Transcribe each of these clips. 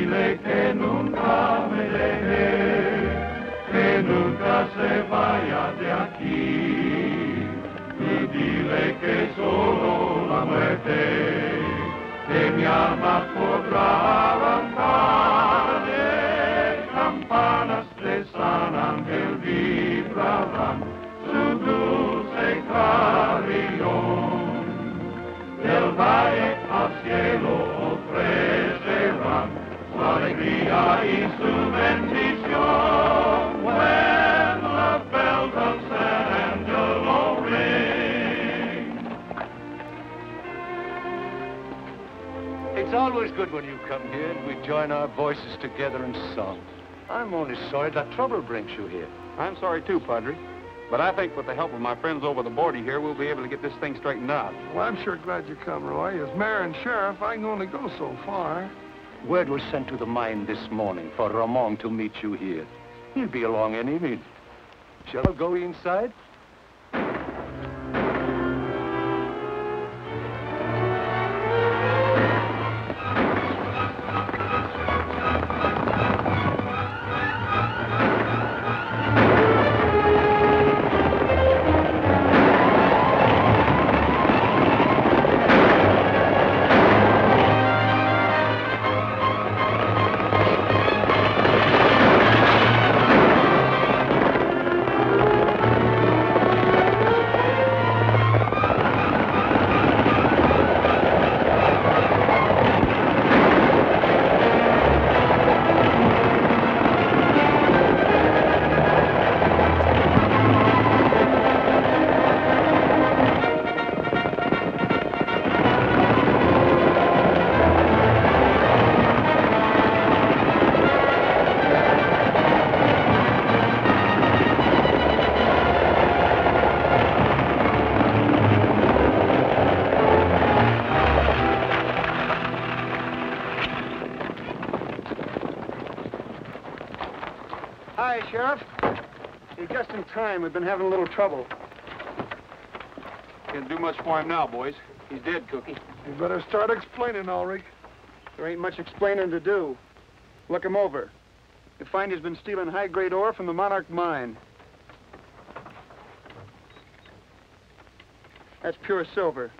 dile que nunca me deje, que nunca se vaya de aquí. Y dile que solo la muerte de mi alma podrá arrancar. De campanas de San Ángel vibrarán su dulce carillón. Del valle al cielo ofrecerán su alegría y su bendición. When the bells of San Angelo ring. It's always good when you come here and we join our voices together in song. I'm only sorry that trouble brings you here. I'm sorry too, Padre. But I think with the help of my friends over the border here, we'll be able to get this thing straightened out. Well, I'm sure glad you come, Roy. As mayor and sheriff, I can only go so far. Word was sent to the mine this morning for Ramon to meet you here. He'll be along any minute. Shall I go inside? Hi, Sheriff. You're just in time. We've been having a little trouble. Can't do much for him now, boys. He's dead, Cookie. You better start explaining, Ulrich. There ain't much explaining to do. Look him over. You find he's been stealing high-grade ore from the Monarch mine. That's pure silver.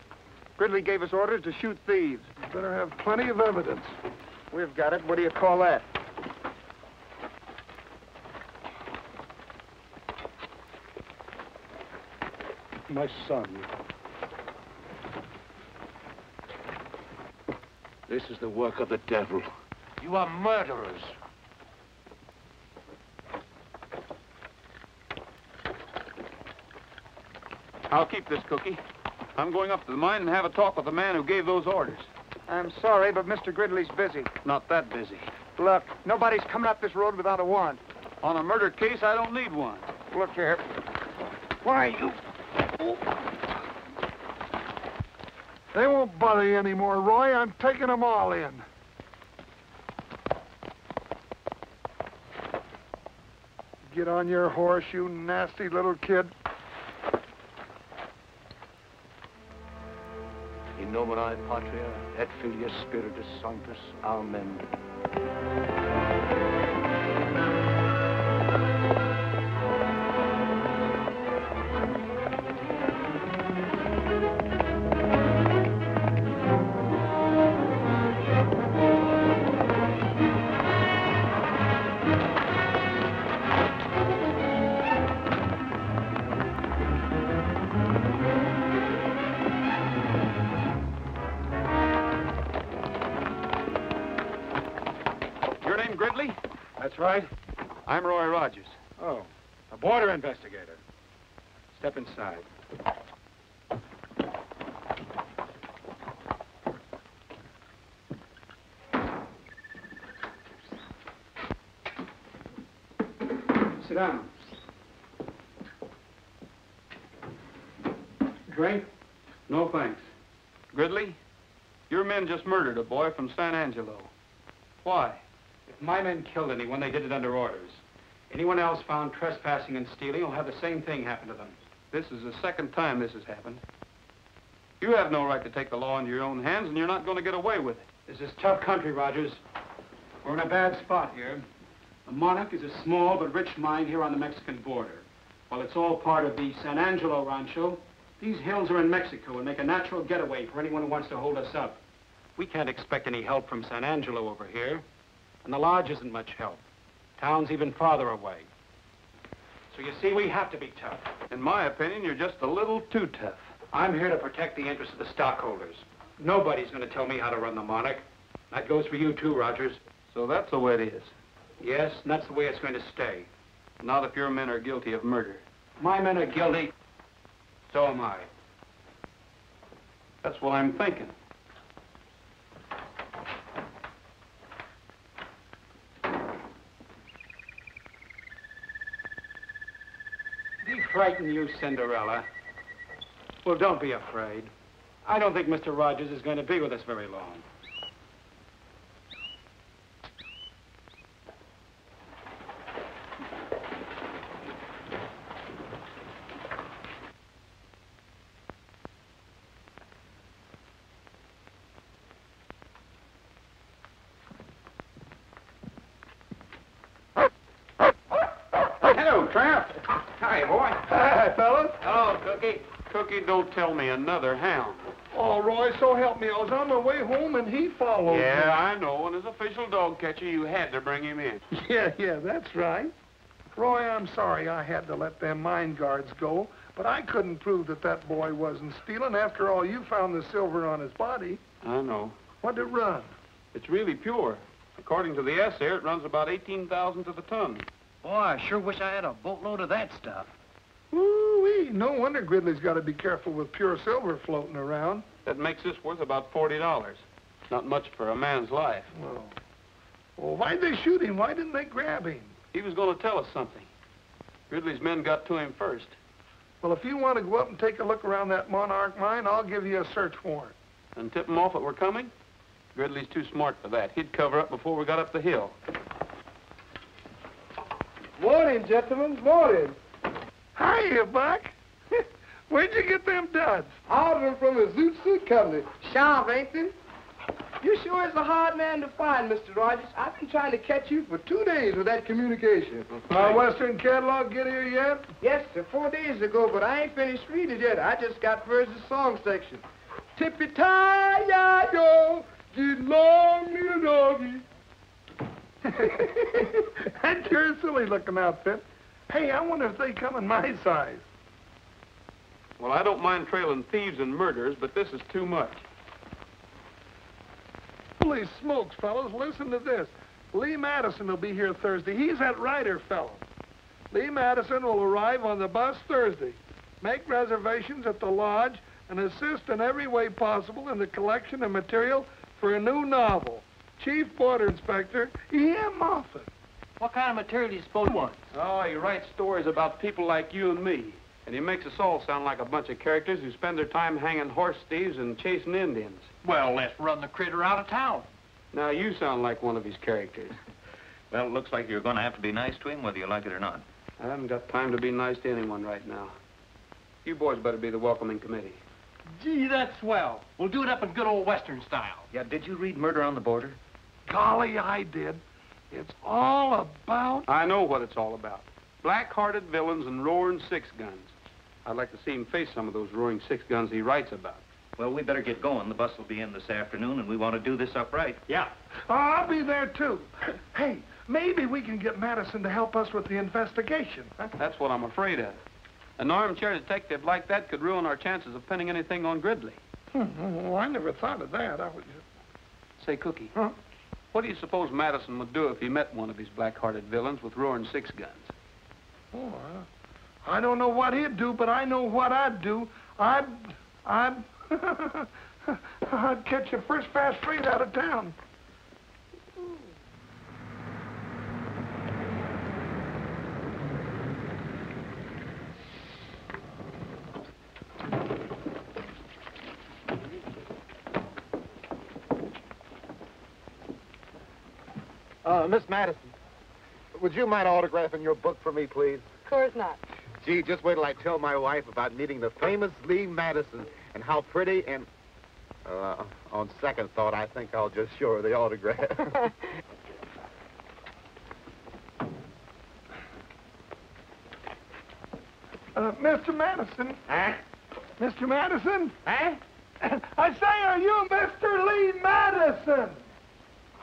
Gridley gave us orders to shoot thieves. You better have plenty of evidence. We've got it. What do you call that? My son. This is the work of the devil. You are murderers. I'll keep this, Cookie. I'm going up to the mine and have a talk with the man who gave those orders. I'm sorry, but Mr. Gridley's busy. Not that busy. Look, nobody's coming up this road without a warrant. On a murder case, I don't need one. Look here. Why, you... They won't bother you anymore, Roy. I'm taking them all in. Get on your horse, you nasty little kid. In nomine Patria et Filii Spiritus Sanctus. Amen. That's right. I'm Roy Rogers. Oh, a border investigator. Step inside. Sit down. Drink? No, thanks. Gridley, your men just murdered a boy from San Angelo. Why? If my men killed anyone, they did it under orders. Anyone else found trespassing and stealing will have the same thing happen to them. This is the second time this has happened. You have no right to take the law into your own hands, and you're not going to get away with it. This is tough country, Rogers. We're in a bad spot here. The Monarch is a small but rich mine here on the Mexican border. While it's all part of the San Angelo Rancho, these hills are in Mexico and make a natural getaway for anyone who wants to hold us up. We can't expect any help from San Angelo over here, and the lodge isn't much help. Town's even farther away. So you see, we have to be tough. In my opinion, you're just a little too tough. I'm here to protect the interests of the stockholders. Nobody's going to tell me how to run the Monarch. That goes for you too, Rogers. So that's the way it is. Yes, and that's the way it's going to stay. Not if your men are guilty of murder. My men are guilty. So am I. That's what I'm thinking. Did he frighten you, Cinderella? Well, don't be afraid. I don't think Mr. Rogers is going to be with us very long. Cookie, don't tell me another hound. Oh, Roy, so help me. I was on my way home and he followed me. Yeah, I know. And as official dog catcher, you had to bring him in. Yeah, that's right. Roy, I'm sorry I had to let them mine guards go, but I couldn't prove that that boy wasn't stealing. After all, you found the silver on his body. I know. What'd it run? It's really pure. According to the assay, it runs about 18,000 to the ton. Boy, I sure wish I had a boatload of that stuff. Ooh-wee, no wonder Gridley's got to be careful with pure silver floating around. That makes this worth about $40. Not much for a man's life. Well, why'd they shoot him? Why didn't they grab him? He was going to tell us something. Gridley's men got to him first. Well, if you want to go up and take a look around that Monarch mine, I'll give you a search warrant. And tip him off that we're coming? Gridley's too smart for that. He'd cover up before we got up the hill. Morning, gentlemen, morning. Hiya, Buck. Where'd you get them duds? Ordered them from the Zoot Suit Company. Sharp, ain't they? You sure is a hard man to find, Mr. Rogers. I've been trying to catch you for 2 days with that communication. Western catalog get here yet? Yes, sir, 4 days ago, but I ain't finished reading it yet. I just got first the song section. Tippy-tie-ya-yo, get long, little doggy. That's your silly-looking outfit. Hey, I wonder if they come in my size. Well, I don't mind trailing thieves and murderers, but this is too much. Holy smokes, fellas, listen to this. Lee Madison will be here Thursday. He's that writer fellow. Lee Madison will arrive on the bus Thursday. Make reservations at the lodge and assist in every way possible in the collection of material for a new novel. Chief Border Inspector E.M. Moffat. What kind of material do you suppose he wants? Oh, he writes stories about people like you and me. And he makes us all sound like a bunch of characters who spend their time hanging horse thieves and chasing Indians. Well, let's run the critter out of town. Now, you sound like one of his characters. Well, it looks like you're going to have to be nice to him, whether you like it or not. I haven't got time to be nice to anyone right now. You boys better be the welcoming committee. Gee, that's swell. We'll do it up in good old Western style. Yeah, did you read Murder on the Border? Golly, I did. It's all about... I know what it's all about. Black-hearted villains and roaring six-guns. I'd like to see him face some of those roaring six-guns he writes about. Well, we better get going. The bus will be in this afternoon, and we want to do this up right. Yeah. Oh, I'll be there, too. Hey, maybe we can get Madison to help us with the investigation. Huh? That's what I'm afraid of. An armchair detective like that could ruin our chances of pinning anything on Gridley. Well, I never thought of that. I was just... Say, Cookie. Huh? What do you suppose Madison would do if he met one of these black-hearted villains with roaring six-guns? Oh, I don't know what he'd do, but I know what I'd do. I'd catch a first fast freight out of town. Miss Madison, would you mind autographing your book for me, please? Of course not. Gee, just wait till I tell my wife about meeting the famous Lee Madison and how pretty and... on second thought, I think I'll just show her the autograph. Mr. Madison. Huh? Mr. Madison? Huh? I say, are you Mr. Lee Madison?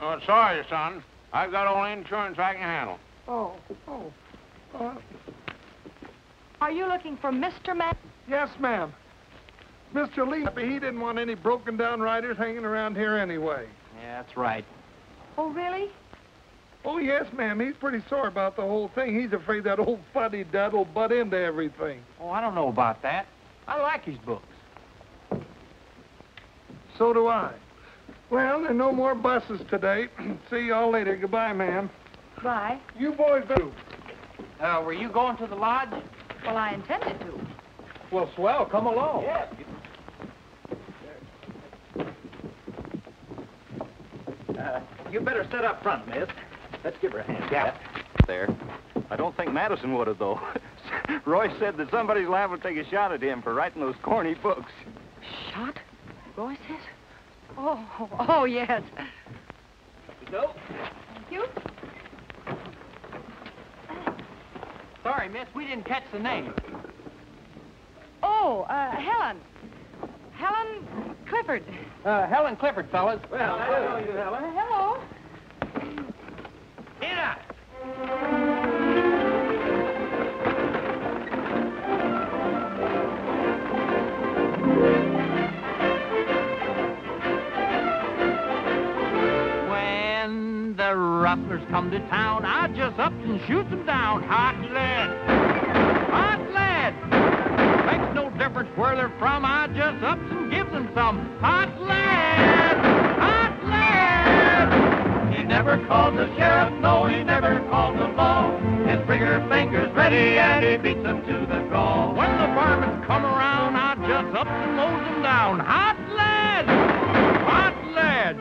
Oh, sorry, son. I've got all the insurance I can handle. Oh. Are you looking for Mr. Matt? Yes, ma'am. Mr. Lee, he didn't want any broken-down riders hanging around here anyway. Yeah, that's right. Oh, really? Oh, yes, ma'am. He's pretty sore about the whole thing. He's afraid that old fuddy-dud will butt into everything. Oh, I don't know about that. I like his books. So do I. Well, there are no more buses today. See y'all later. Goodbye, ma'am. Bye. You boys do. Were you going to the lodge? Well, I intended to. Well, swell, come along. Yeah. You better sit up front, miss. Let's give her a hand. Yeah. There. I don't think Madison would have, though. Roy said that somebody's liable to take a shot at him for writing those corny books. Shot? Roy says? Oh, yes. Go. Thank you. Sorry, miss, we didn't catch the name. Oh, Helen. Helen Clifford. Helen Clifford, fellas. Well, hello, you Helen. Hello. Get out. When the rustlers come to town, I just up and shoot them down. Hot lead. Hot lead. Makes no difference where they're from. I just up and give them some hot lead. Hot lead. He never called the sheriff, no, he never called the law. His trigger finger's ready and he beats them to the draw. When the varmints come around, I just up and mows them down. Hot lead. Hot lead.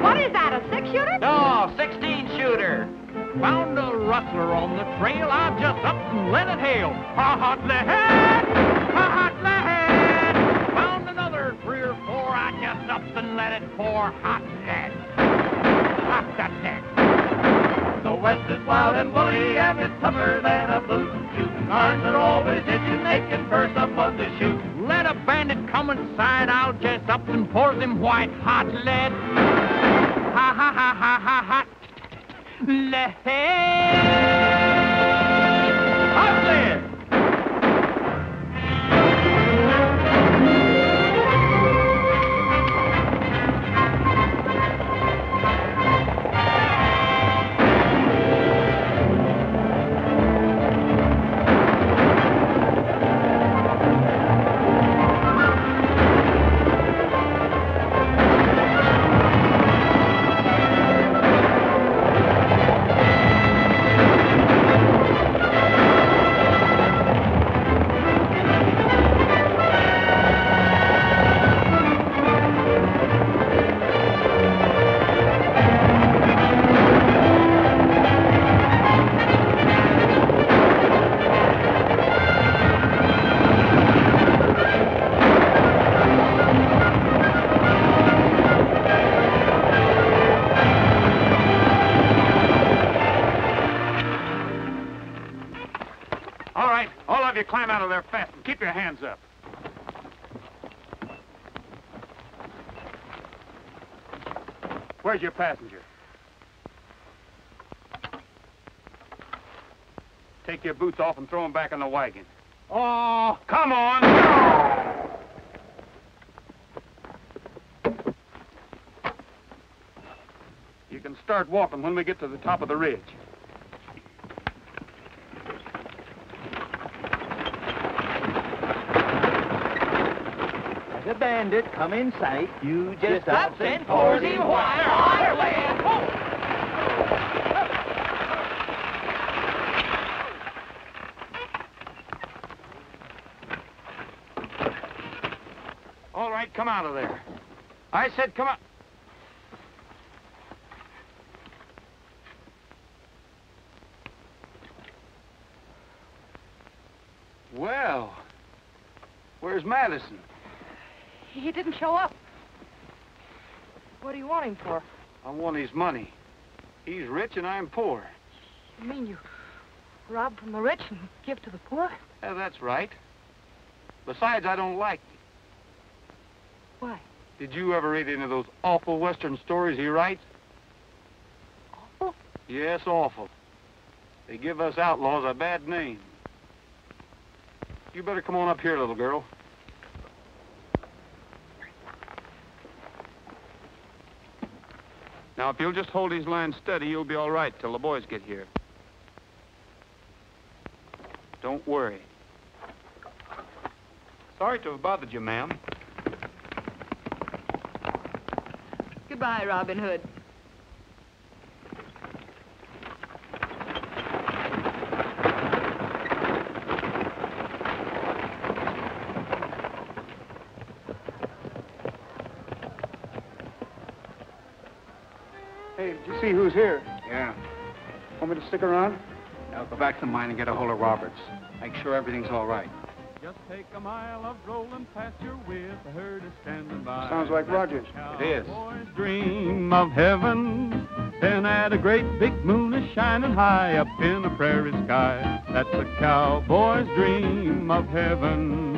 What is that, a 6-shooter? No, 16-shooter. Found a rustler on the trail, I just up and let it hail. Hot lead. Hot lead. Found another 3 or 4, I just up and let it pour. Hot lead. Hot lead. The West is wild and woolly and it's tougher than a boot. Shooting guards are always itching, they can burst someone to shoot. Let a bandit come inside, I'll just up and pour them white hot lead. Ha ha ha ha ha hot lead. Hot lead. Climb out of there fast and keep your hands up. Where's your passenger? Take your boots off and throw them back in the wagon. Oh, come on! You can start walking when we get to the top of the ridge. The bandit come in sight. You just Up and pours him white hot lead. All right, come out of there. I said come out. Well, where's Madison? He didn't show up. What do you want him for? I want his money. He's rich and I'm poor. You mean you Rob from the rich and give to the poor? Yeah, that's right. Besides, I don't like it. Why? Did you ever read any of those awful Western stories he writes? Awful? Yes, awful. They give us outlaws a bad name. You better come on up here, little girl. Now, if you'll just hold these lines steady, you'll be all right till the boys get here. Don't worry. Sorry to have bothered you, ma'am. Goodbye, Robin Hood. Hey, did you see who's here? Yeah. Want me to stick around? Now go back to the mine and get a hold of Roberts. Make sure everything's all right. Just take a mile of rolling pasture with a herd is standing by. Sounds like Rogers. It is. Boys dream of heaven, then at a great big moon is shining high up in the prairie sky. That's a cowboy's dream of heaven.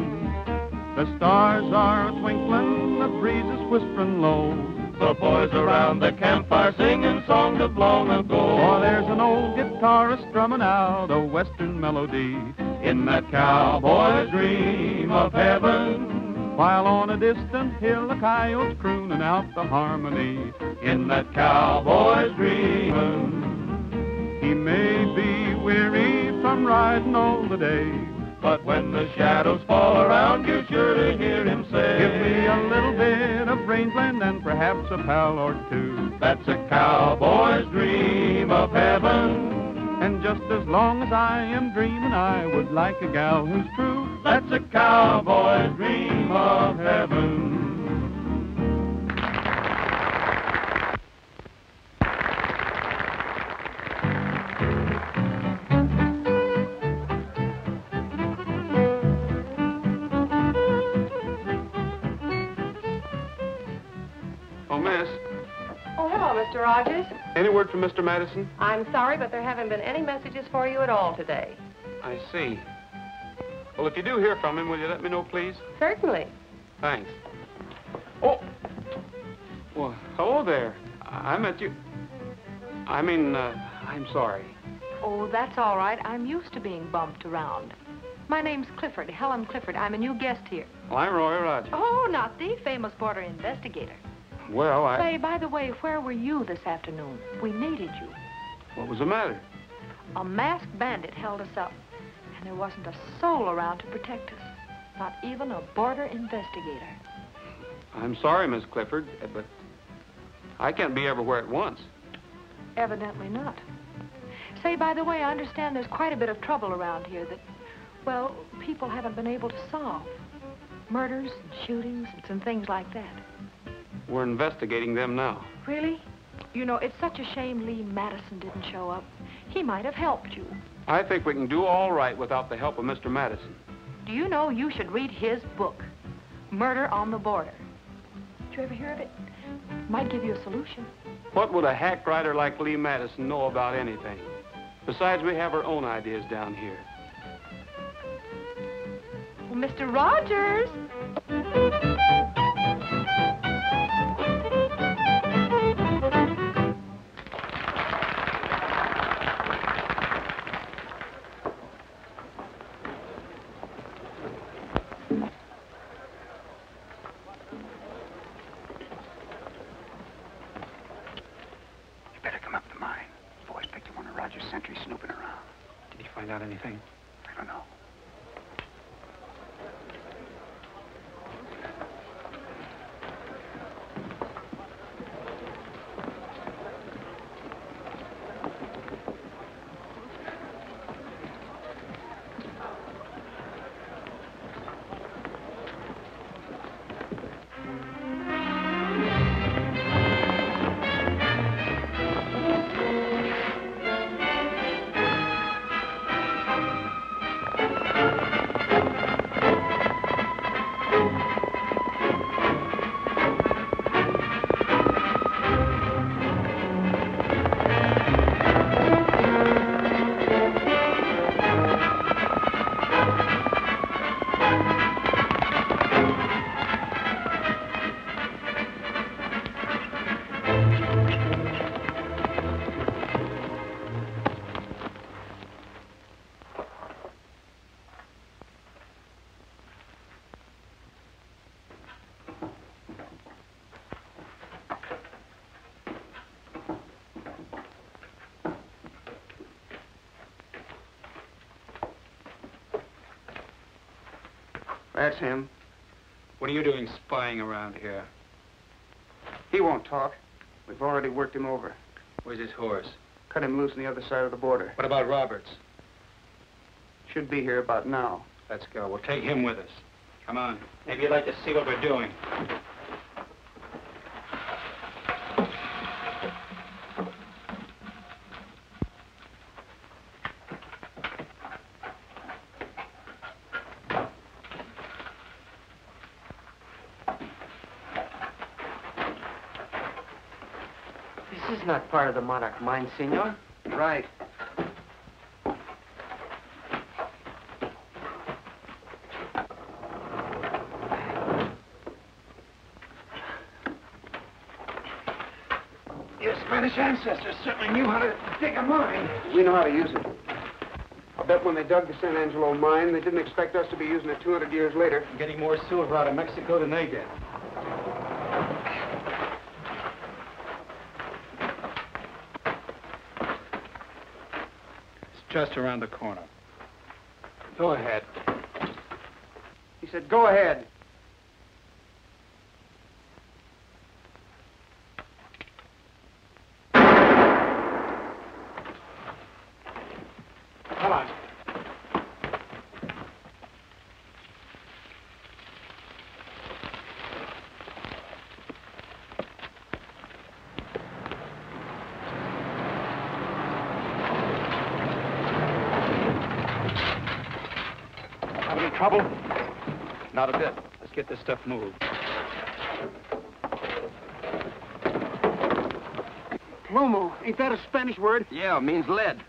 The stars are twinkling, the breeze is whispering low. The boys around the campfire singing songs of long ago. Oh, there's an old guitarist strumming out a western melody in that cowboy's dream of heaven. While on a distant hill a coyote's crooning out the harmony in that cowboy's dream. He may be weary from riding all the day, but when the shadows fall around, you're sure to hear him say, give me a little bit of rangeland and perhaps a pal or two. That's a cowboy's dream of heaven. And just as long as I am dreaming, I would like a gal who's true. That's a cowboy's dream of heaven. Miss, Oh, hello, Mr. Rogers. any word from Mr. Madison? I'm sorry, but there haven't been any messages for you at all today. I see. Well, if you do hear from him, will you let me know, please? Certainly. Thanks. Oh! Well, hello there. I met you. I'm sorry. Oh, that's all right. I'm used to being bumped around. My name's Clifford, Helen Clifford. I'm a new guest here. Well, I'm Roy Rogers. Oh, not the famous border investigator. Well, Say, by the way, where were you this afternoon? We needed you. What was the matter? A masked bandit held us up, and there wasn't a soul around to protect us. Not even a border investigator. I'm sorry, Miss Clifford, but I can't be everywhere at once. Evidently not. Say, by the way, I understand there's quite a bit of trouble around here that, well, people haven't been able to solve. Murders and shootings and things like that. We're investigating them now. Really? You know, it's such a shame Lee Madison didn't show up. He might have helped you. I think we can do all right without the help of Mr. Madison. Do you know you should read his book, Murder on the Border? Did you ever hear of it? Might give you a solution. What would a hack writer like Lee Madison know about anything? Besides, we have our own ideas down here. Well, Mr. Rogers! Sentry snooping around. Did he find out anything? I don't know. That's him. What are you doing spying around here? He won't talk. We've already worked him over. Where's his horse? Cut him loose on the other side of the border. What about Roberts? Should be here about now. Let's go. We'll take him with us. Come on. Maybe you'd like to see what we're doing. This is not part of the Monarch mine, senor. Right. Your Spanish ancestors certainly knew how to dig a mine. We know how to use it. I bet when they dug the San Angelo mine, they didn't expect us to be using it 200 years later. I'm getting more silver out of Mexico than they get. Just around the corner. Go ahead. He said, go ahead. Come on. Having trouble? Not a bit. Let's get this stuff moved. Plomo, ain't that a Spanish word? Yeah, it means lead.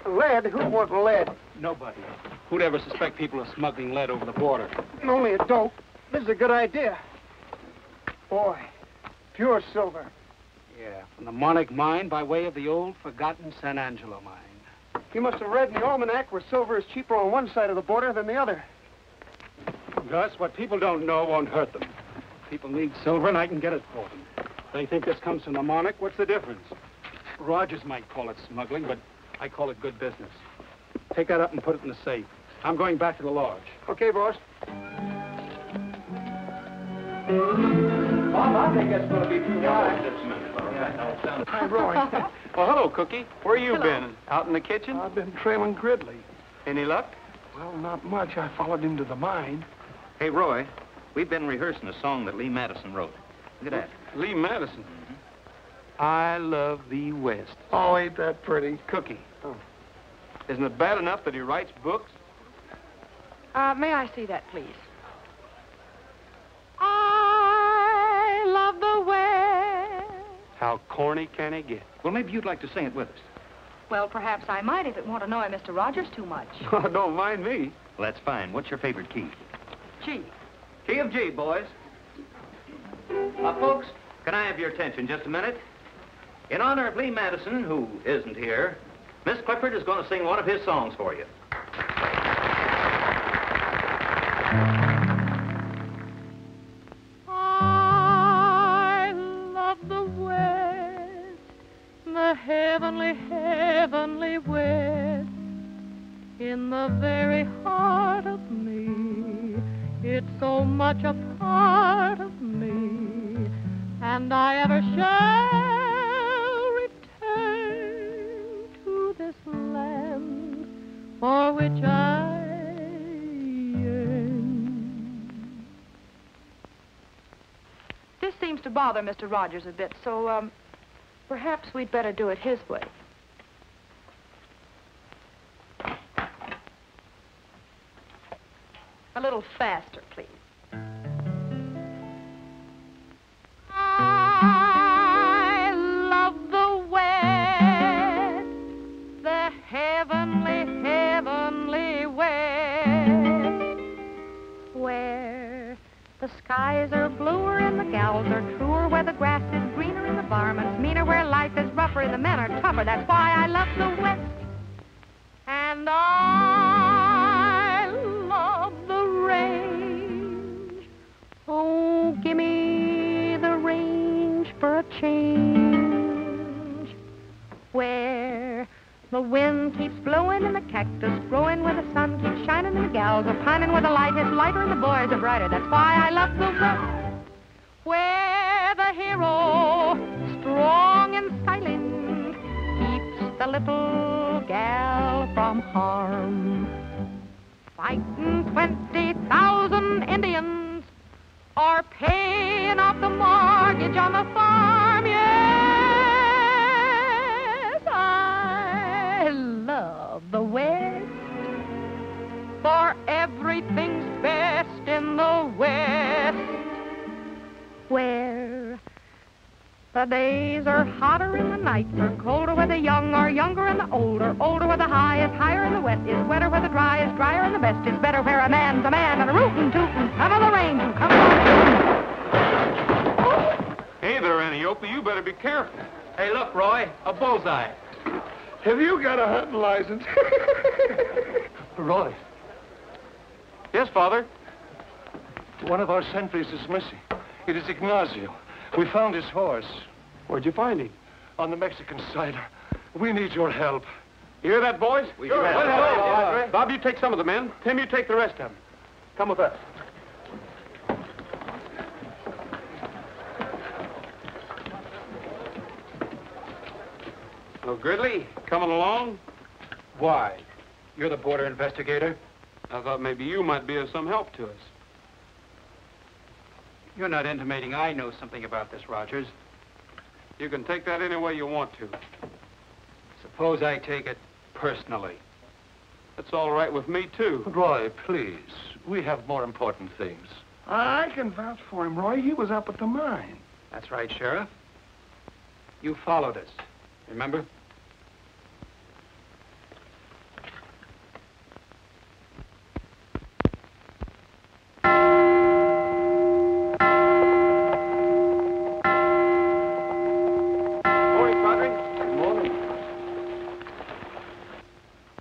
Lead? Who wants lead? Nobody. Who'd ever suspect people of smuggling lead over the border? Only a dope. This is a good idea. Boy, pure silver. Yeah, from the Monarch mine by way of the old forgotten San Angelo mine. You must have read in the almanac where silver is cheaper on one side of the border than the other. Gus, what people don't know won't hurt them. People need silver, and I can get it for them. They think this comes from the Monarch. What's the difference? Rogers might call it smuggling, but I call it good business. Take that up and put it in the safe. I'm going back to the lodge. Okay, boss. Bob, I think that's going to be too high. Hi, Roy. Well, hello, Cookie. Where you been? Out in the kitchen? I've been trailing Gridley. Any luck? Well, not much. I followed him to the mine. Hey, Roy, we've been rehearsing a song that Lee Madison wrote. Look at that. Lee Madison. I love thee West. Oh, ain't that pretty? Cookie. Oh. Isn't it bad enough that he writes books? May I see that, please? I love the West. How corny can it get? Well, maybe you'd like to sing it with us. Well, perhaps I might if it won't annoy Mr. Rogers too much. Oh, don't mind me. Well, that's fine. What's your favorite key? Gee. Key of G, boys. Folks, can I have your attention just a minute? In honor of Lee Madison, who isn't here, Miss Clifford is going to sing one of his songs for you. I love the West, the heavenly, heavenly West. In the very heart of me, it's so much a part of me, and I ever shall return to this land for which I yearn. This seems to bother Mr. Rogers a bit, so, perhaps we'd better do it his way. A little faster, please. I love the West, the heavenly, heavenly West, where the skies are bluer and the gals are truer, where the grass is greener and the varmints meaner, where life is rougher and the men are tougher. That's why I love the West. And I love the range. Oh, give me the range for a change, where the wind keeps blowing and the cactus growing, where the sun keeps shining and the gals are pining where the light is lighter and the boys are brighter. That's why I love the West, where the hero, strong and silent, keeps the little gal from harm. Fighting 20,000 Indians or paying off the mortgage on the farm. Yes, I love the West, for everything's best in the West, where the days are hotter and the nights are colder, where the young are younger and the older, older, where the high is higher and the wet is wetter, where the dry is drier and the best is better, where a man's a man and a rootin' tootin', come of the range and come on. Hey there, Antiope, you better be careful. Hey, look, Roy, a bullseye. Have you got a hunting license? Roy, Yes, Father. one of our sentries is missing. It is Ignacio. We found his horse Where'd you find him? on the Mexican side. We need your help. You hear that, boys? Sure. Let's go. Bob, you take some of the men. Tim, you take the rest of them. Come with us. Oh, Gridley, coming along? Why? You're the border investigator? I thought maybe you might be of some help to us. You're not intimating I know something about this, Rogers. You can take that any way you want to. Suppose I take it personally. That's all right with me, too. Roy, please. We have more important things. I can vouch for him, Roy. He was up at the mine. That's right, Sheriff. You followed us, remember?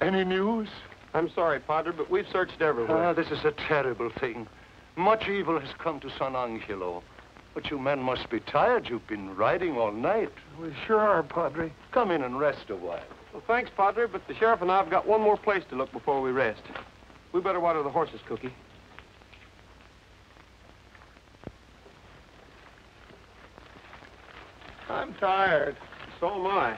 Any news? I'm sorry, Padre, but we've searched everywhere. This is a terrible thing. Much evil has come to San Angelo. But you men must be tired. You've been riding all night. We sure are, Padre. Come in and rest a while. Well, thanks, Padre, but the sheriff and I have got one more place to look before we rest. We better water the horses, Cookie. I'm tired. So am I.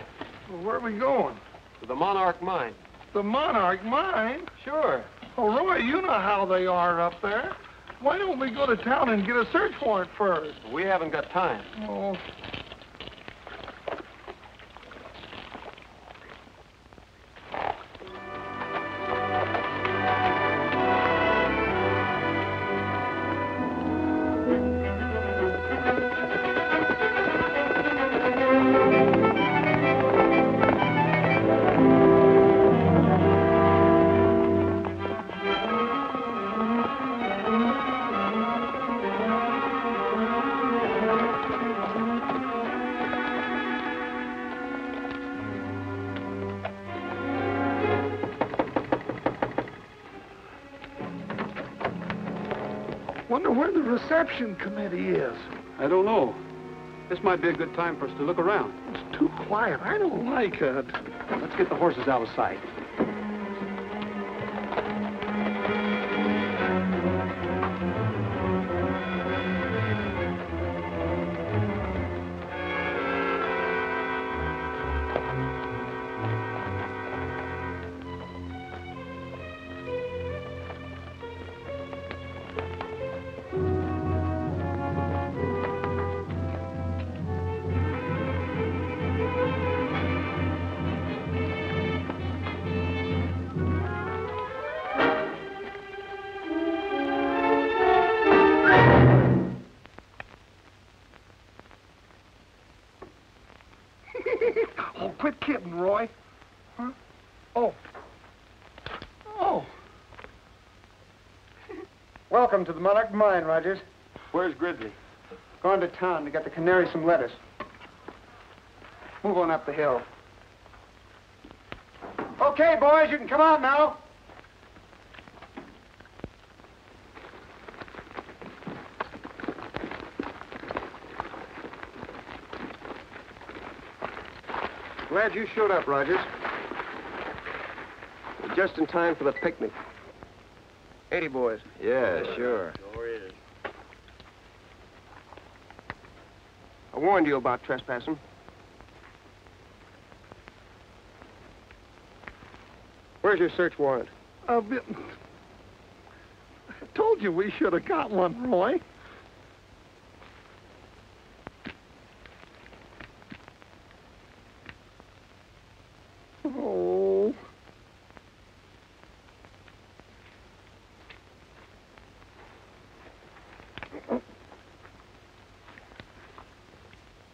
Well, where are we going? To the Monarch Mine. The Monarch Mine? Sure. Oh, Roy, you know how they are up there. Why don't we go to town and get a search warrant first? We haven't got time. Oh. Wonder where the reception committee is. I don't know. This might be a good time for us to look around. It's too quiet. I don't like it. Let's get the horses out of sight. Oh, quit kidding, Roy. Huh? Oh. Oh. Welcome to the Monarch Mine, Rogers. Where's Gridley? Going to town to get the canary some lettuce. Move on up the hill. Okay, boys, you can come out now. Glad you showed up, Rogers. Just in time for the picnic. Ain't he, boys? Yeah, sure. I warned you about trespassing. Where's your search warrant? I told you we should have got one, Roy. Oh.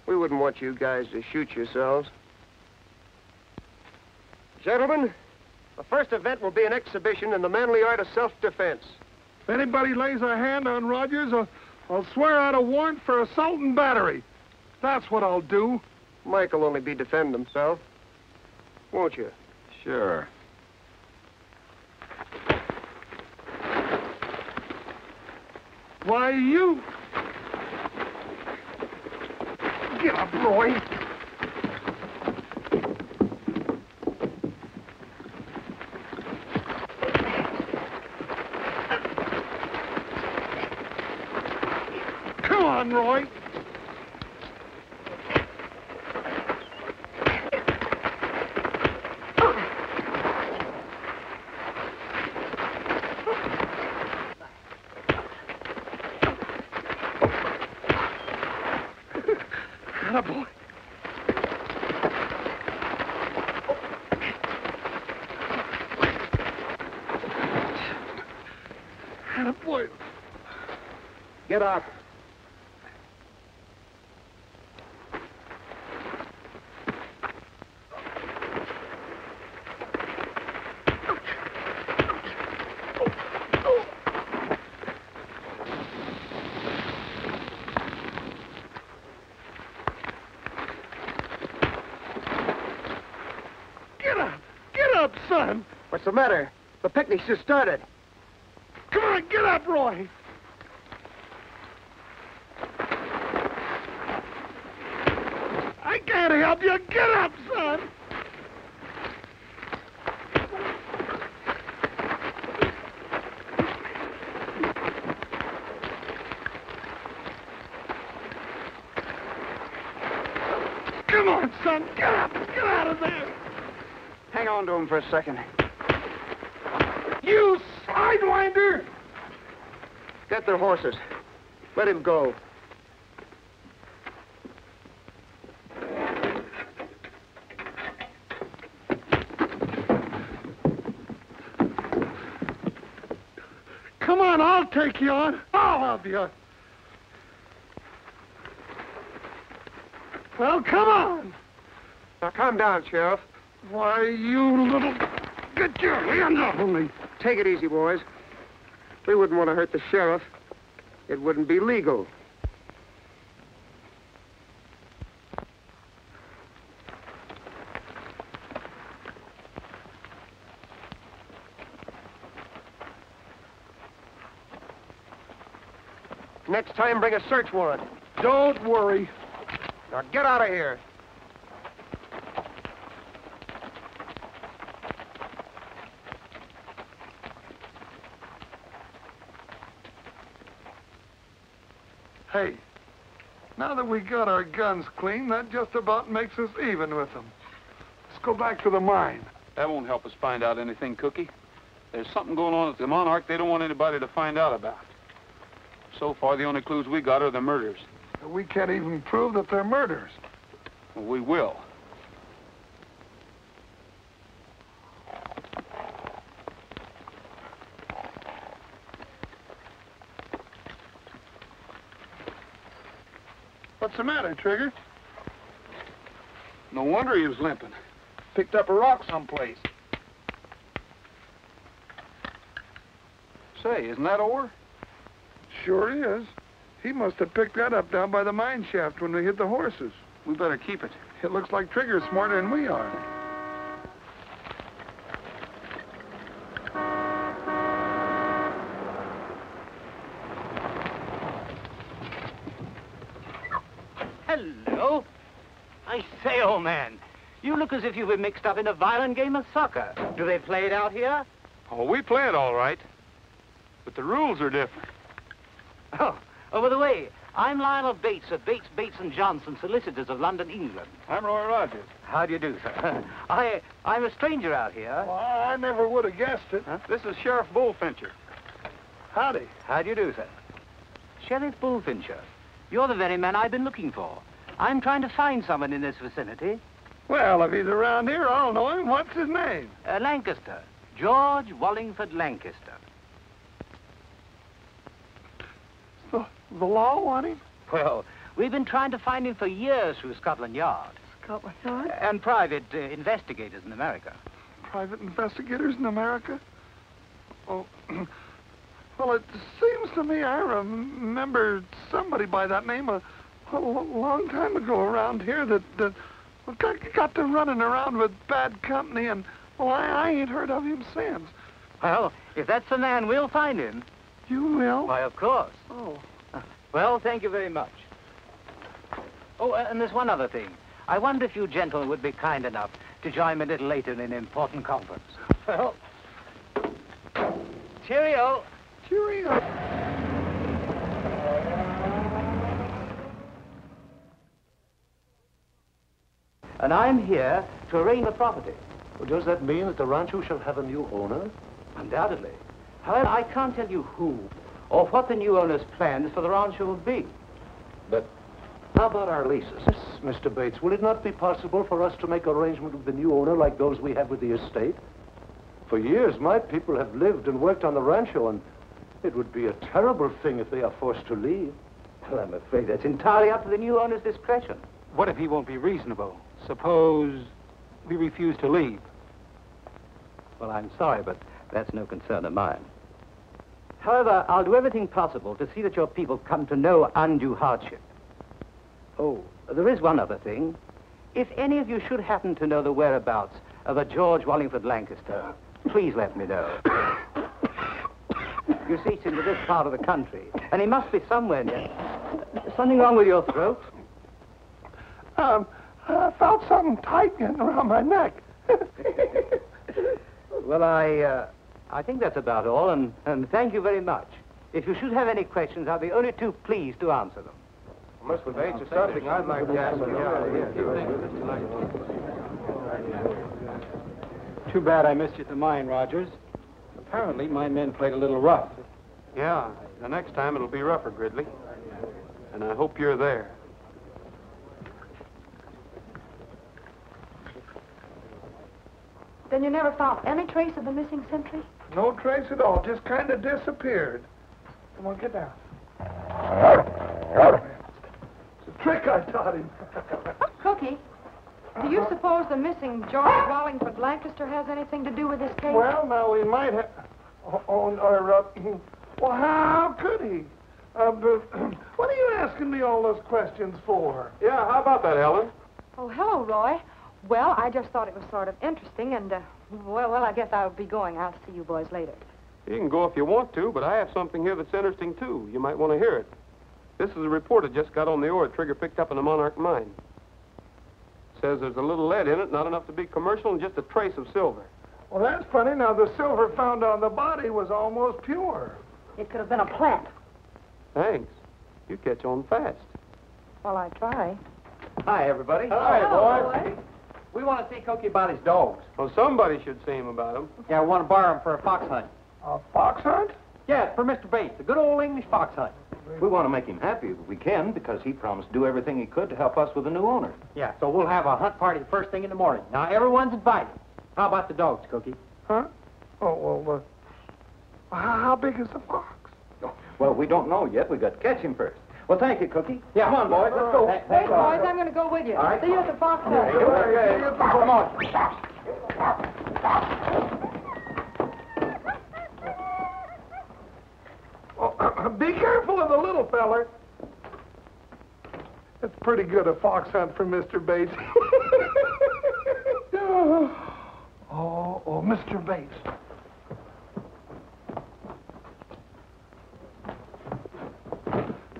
We wouldn't want you guys to shoot yourselves. Gentlemen, the first event will be an exhibition in the manly art of self-defense. If anybody lays a hand on Rogers, I'll swear out a warrant for assault and battery. That's what I'll do. Mike will only be defending himself. Won't you? Sure. Why, you... Get up, Roy. Come on, Roy. Attaboy. Attaboy. Get up. Son. What's the matter? The picnic's just started. Come on, get up, Roy. I can't help you. Get up, son. Come on, son. Get up. Get out of there. Hang on to him for a second. You sidewinder! Get their horses. Let him go. Come on, I'll take you on. I'll help you. Well, come on. Now, calm down, Sheriff. Why, you little... Get your hands off of me. Take it easy, boys. We wouldn't want to hurt the sheriff. It wouldn't be legal. Next time, bring a search warrant. Don't worry. Now, get out of here. Hey, now that we got our guns clean, that just about makes us even with them. Let's go back to the mine. That won't help us find out anything, Cookie. There's something going on at the Monarch they don't want anybody to find out about. So far, the only clues we got are the murders. We can't even prove that they're murders. Well, we will. What's the matter, Trigger? No wonder he was limping. Picked up a rock someplace. Say, isn't that ore? Sure is. He must have picked that up down by the mine shaft when we hit the horses. We better keep it. It looks like Trigger's smarter than we are. Hello. I say, old man, you look as if you've been mixed up in a violent game of soccer. Do they play it out here? Oh, we play it all right. But the rules are different. Oh, by the way, I'm Lionel Bates of Bates, Bates & Johnson, solicitors of London, England. I'm Roy Rogers. How do you do, sir? I'm a stranger out here. Well, I never would have guessed it. Huh? This is Sheriff Bullfincher. Howdy. How do you do, sir? Sheriff Bullfincher, you're the very man I've been looking for. I'm trying to find someone in this vicinity. Well, if he's around here, I'll know him. What's his name? Lancaster. George Wallingford Lancaster. The law want him? Well, we've been trying to find him for years through Scotland Yard. Scotland Yard? And private investigators in America. Private investigators in America? Oh, well, it seems to me I remember somebody by that name a long time ago around here that got to running around with bad company, and, well, I ain't heard of him since. Well, if that's the man, we'll find him. You will? Why, of course. Oh. Well, thank you very much. Oh, and there's one other thing. I wonder if you gentlemen would be kind enough to join me a little later in an important conference. Well, cheerio. Cheerio. And I'm here to arraign the property. Well, does that mean that the rancho shall have a new owner? Undoubtedly. However, I can't tell you who or what the new owner's plans for the rancho will be. But how about our leases? Yes, Mr. Bates, will it not be possible for us to make arrangement with the new owner like those we have with the estate? For years, my people have lived and worked on the rancho, and it would be a terrible thing if they are forced to leave. Well, I'm afraid that's entirely up to the new owner's discretion. What if he won't be reasonable? Suppose we refuse to leave. Well, I'm sorry, but that's no concern of mine. However, I'll do everything possible to see that your people come to no undue hardship. Oh, there is one other thing. If any of you should happen to know the whereabouts of a George Wallingford Lancaster, please let me know. You see, it's into this part of the country, and he must be somewhere near. Something wrong with your throat? I felt something tight getting around my neck. Well, I think that's about all, and thank you very much. If you should have any questions, I'll be only too pleased to answer them. Mr. Bates, or something I'd like to ask you. Too bad I missed you at the mine, Rogers. Apparently, my men played a little rough. Yeah, the next time it'll be rougher, Gridley. And I hope you're there. Then you never found any trace of the missing sentry? No trace at all. Just kind of disappeared. Come on, get down. It's a trick I taught him. Cookie, do you suppose the missing George Wallingford Lancaster has anything to do with this case? Well, now, we might have... well, how could he? What are you asking me all those questions for? Yeah, how about that, Helen? Oh, hello, Roy. Well, I just thought it was sort of interesting, and, well, I guess I'll be going. I'll see you boys later. You can go if you want to, but I have something here that's interesting, too. You might want to hear it. This is a report that just got on the ore Trigger picked up in the Monarch mine. Says there's a little lead in it, not enough to be commercial, and just a trace of silver. Well, that's funny. Now, the silver found on the body was almost pure. It could have been a plant. Thanks. You catch on fast. Well, I try. Hi, everybody. Hi, boy. We want to see Cookie about his dogs. Well, somebody should see him about him. Yeah, we want to borrow him for a fox hunt. A fox hunt? Yeah, for Mr. Bates, a good old English fox hunt. We want to make him happy if we can, because he promised to do everything he could to help us with the new owner. Yeah, so we'll have a hunt party first thing in the morning. Now, everyone's invited. How about the dogs, Cookie? Huh? Oh, well, how big is the fox? Well, we don't know yet. We've got to catch him first. Well, thank you, Cookie. Yeah, come on, boys. Let's go. Hey, boys, I'm going to go with you. All right. See you at the fox hunt. Okay. Come on. Oh, be careful of the little feller. It's pretty good, a fox hunt for Mr. Bates. oh, Mr. Bates.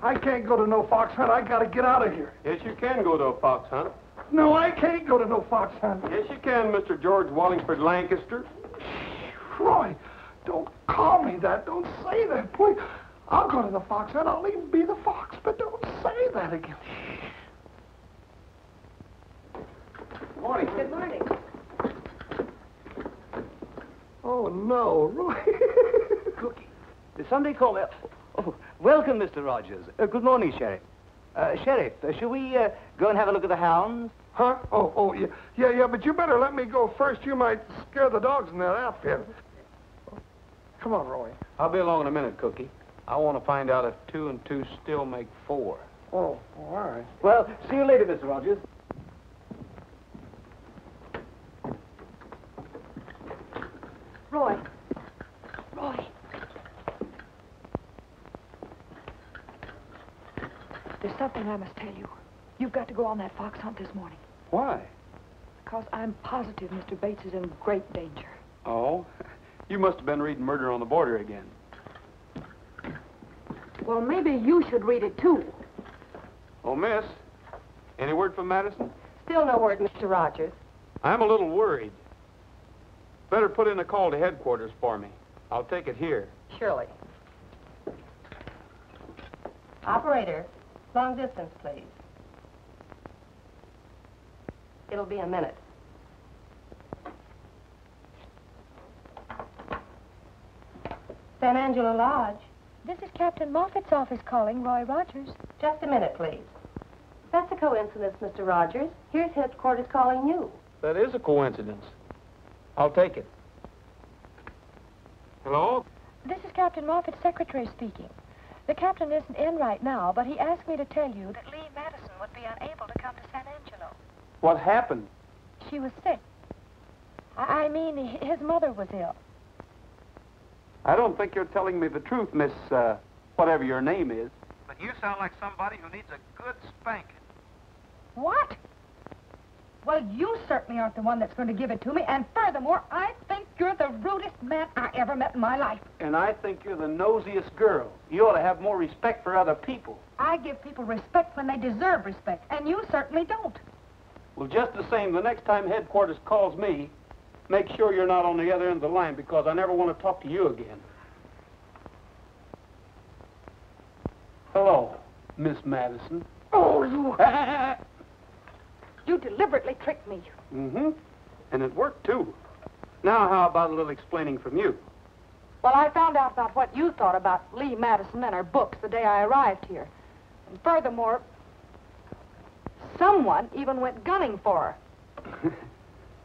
I can't go to no fox hunt. I got to get out of here. Yes, you can go to a fox hunt. No, I can't go to no fox hunt. Yes, you can, Mr. George Wallingford Lancaster. Roy, don't call me that. Don't say that, please. I'll go to the fox and I'll even be the fox, but don't say that again. Morning. Good morning. Oh, no, Roy. Cookie. Somebody call me. Oh, welcome, Mr. Rogers. Good morning, Sheriff. Sheriff, shall we go and have a look at the hounds? Huh? Oh, yeah, but you better let me go first. You might scare the dogs in that outfit. Come on, Roy. I'll be along in a minute, Cookie. I want to find out if 2 and 2 still make 4. Oh, all right. Well, see you later, Mr. Rogers. Roy. There's something I must tell you. You've got to go on that fox hunt this morning. Why? Because I'm positive Mr. Bates is in great danger. Oh, you must have been reading Murder on the Border again. Well, maybe you should read it, too. Oh, miss, any word from Madison? Still no word, Mr. Rogers. I'm a little worried. Better put in a call to headquarters for me. I'll take it here. Surely. Operator, long distance, please. It'll be a minute. San Angelo Lodge. This is Captain Moffat's office calling, Roy Rogers. Just a minute, please. That's a coincidence, Mr. Rogers. Here's headquarters calling you. That is a coincidence. I'll take it. Hello? This is Captain Moffat's secretary speaking. The captain isn't in right now, but he asked me to tell you that Lee Madison would be unable to come to San Angelo. What happened? She was sick. I mean, his mother was ill. I don't think you're telling me the truth, Miss, whatever your name is. But you sound like somebody who needs a good spanking. What? Well, you certainly aren't the one that's going to give it to me, and furthermore, I think you're the rudest man I ever met in my life. And I think you're the nosiest girl. You ought to have more respect for other people. I give people respect when they deserve respect, and you certainly don't. Well, just the same, the next time headquarters calls me, make sure you're not on the other end of the line, because I never want to talk to you again. Hello, Miss Madison. Oh, you... You deliberately tricked me. Mm-hmm. And it worked, too. Now, how about a little explaining from you? Well, I found out about what you thought about Lee Madison and her books the day I arrived here. And furthermore, someone even went gunning for her.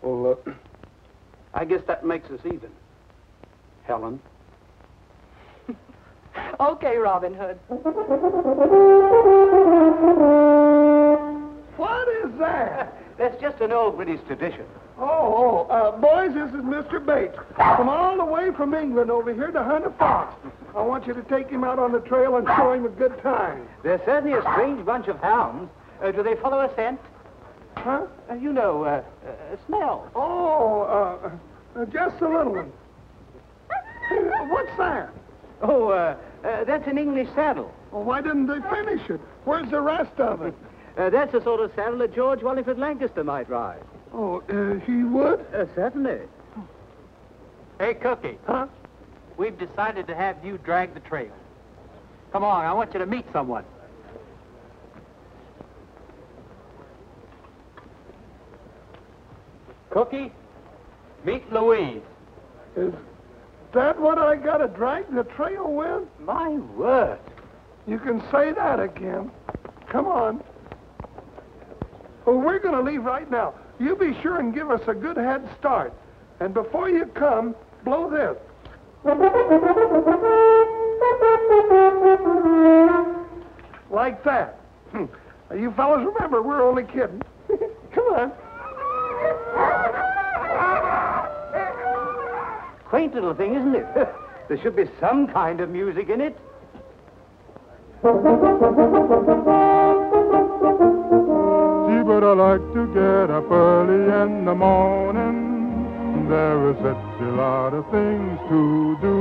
Well, I guess that makes us even. Helen. Okay, Robin Hood. What is that? That's just an old British tradition. Boys, this is Mr. Bates. Come all the way from England over here to hunt a fox. I want you to take him out on the trail and show him a good time. They're certainly a strange bunch of hounds. Do they follow a scent? Huh? Smell. Just a little one. What's that? That's an English saddle. Well, why didn't they finish it? Where's the rest of it? That's the sort of saddle that George Wallingford Lancaster might ride. He would? Certainly. Hey, Cookie. Huh? We've decided to have you drag the trail. Come on, I want you to meet someone. Cookie, meet Louise. Is that what I got to drag the trail with? My word. You can say that again. Come on. Well, we're going to leave right now. You be sure and give us a good head start. And before you come, blow this. Like that. You fellas remember, we're only kidding. Come on. Quaint little thing, isn't it? There should be some kind of music in it. Gee, but I like to get up early in the morning. There is such a lot of things to do.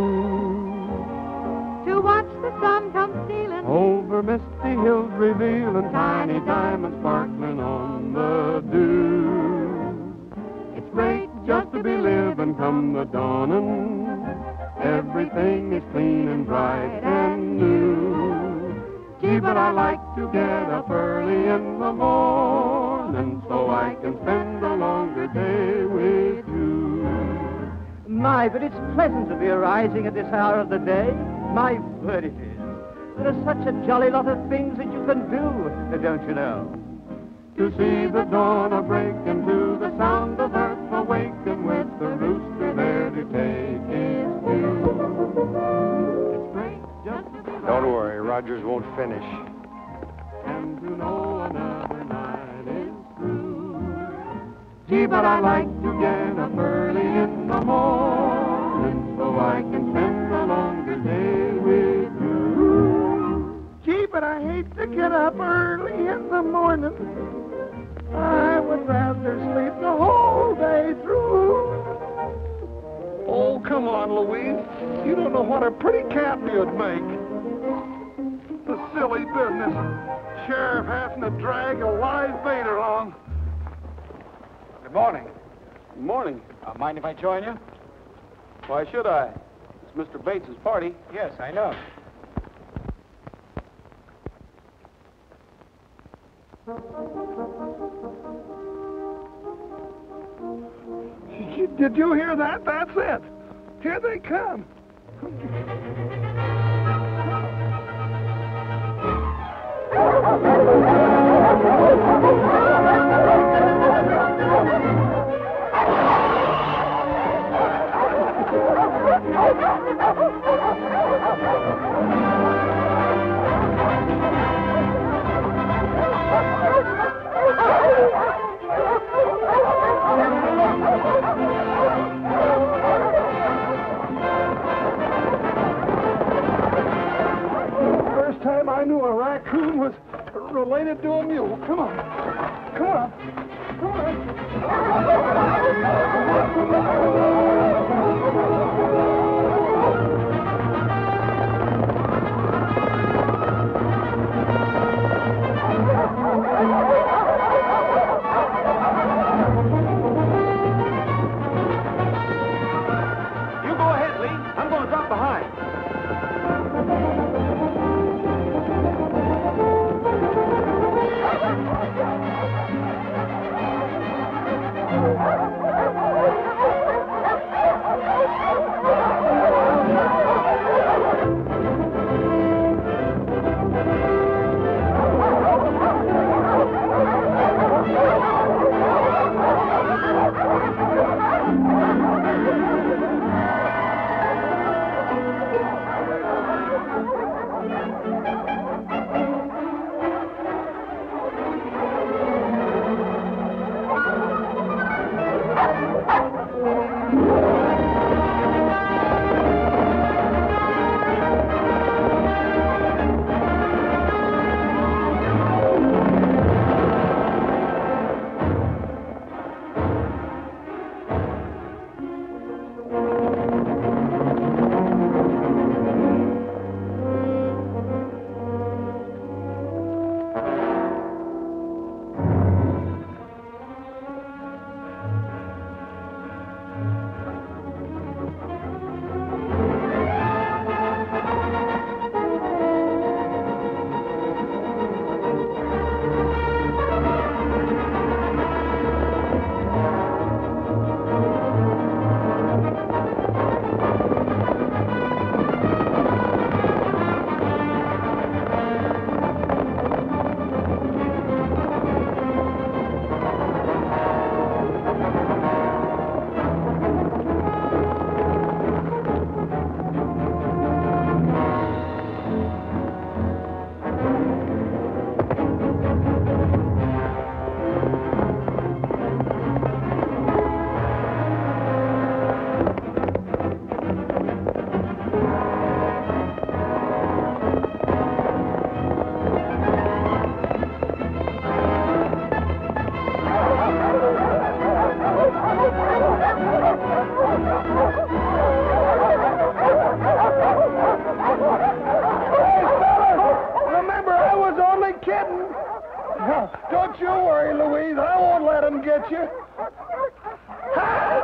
To watch the sun come stealing Over misty hills revealing tiny diamonds sparkling on the dew. It's great just to be living come the dawning. everything is clean and bright and new. Gee, but I like to get up early in the morning so I can spend a longer day with you. My, but it's pleasant to be arising at this hour of the day. My word, it is. There are such a jolly lot of things that you can do, don't you know? To see the dawn a-break and to the sound of earth awaken with the rooster there to take his due. It's great just to be Don't worry, Rogers won't finish. and to know another night is through. Gee, but I like to get up early in the morning so I can spend a longer day with you. Gee, but I hate to get up early in the morning. I would rather sleep the whole day through. Oh, come on, Louise. You don't know what a pretty cat you'd make. The silly business. Sheriff having to drag a live bait along. Good morning. Good morning. Mind if I join you? Why should I? It's Mr. Bates's party. Yes, I know. Did you hear that? That's it. Here they come. First time I knew a raccoon was related to a mule. Come on. Come on. Come on. You go ahead, Lee. I'm going to drop behind. Don't you worry, Louise. I won't let him get you. Help!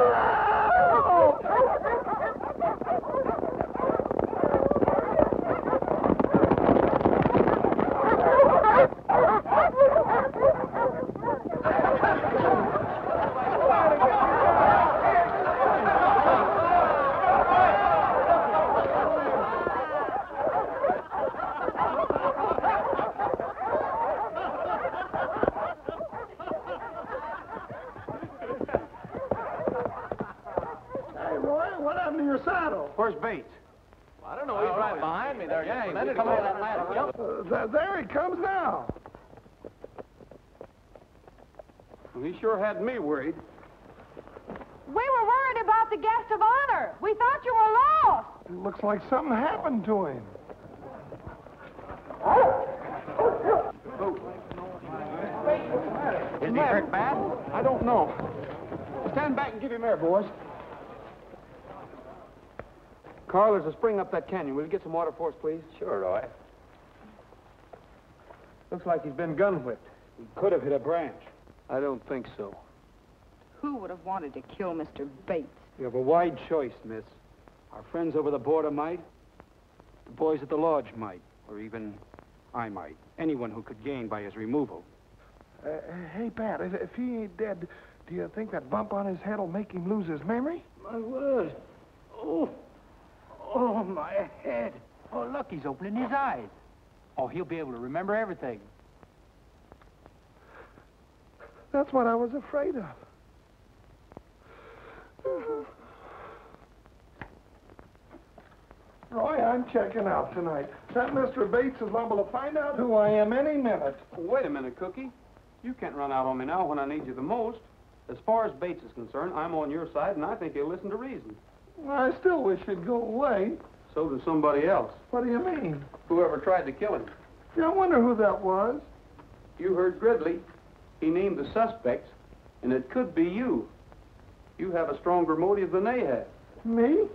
I don't know. He's right behind me there. Yeah, Let it come go. over that ladder. Jump. There he comes now. Well, he sure had me worried. We were worried about the guest of honor. We thought you were lost. It looks like something happened to him. Is he hurt bad? I don't know. Stand back and give him air, boys. Carl, there's a spring up that canyon. Will you get some water for us, please? Sure, Roy. Looks like he's been gun whipped. He could have hit a branch. I don't think so. Who would have wanted to kill Mr. Bates? You have a wide choice, miss. Our friends over the border might. The boys at the lodge might. Or even I might. Anyone who could gain by his removal. Hey, Pat, if he ain't dead, do you think that bump on his head will make him lose his memory? My word. Oh, my head. Oh, look, he's opening his eyes. Oh, he'll be able to remember everything. That's what I was afraid of. Roy, I'm checking out tonight. That Mr. Bates is liable to find out who I am any minute. Wait a minute, Cookie. You can't run out on me now when I need you the most. As far as Bates is concerned, I'm on your side, and I think he'll listen to reason. I still wish he'd go away. So does somebody else. What do you mean? Whoever tried to kill him. Yeah, I wonder who that was. You heard Gridley. He named the suspects, and it could be you. You have a stronger motive than they have. Me?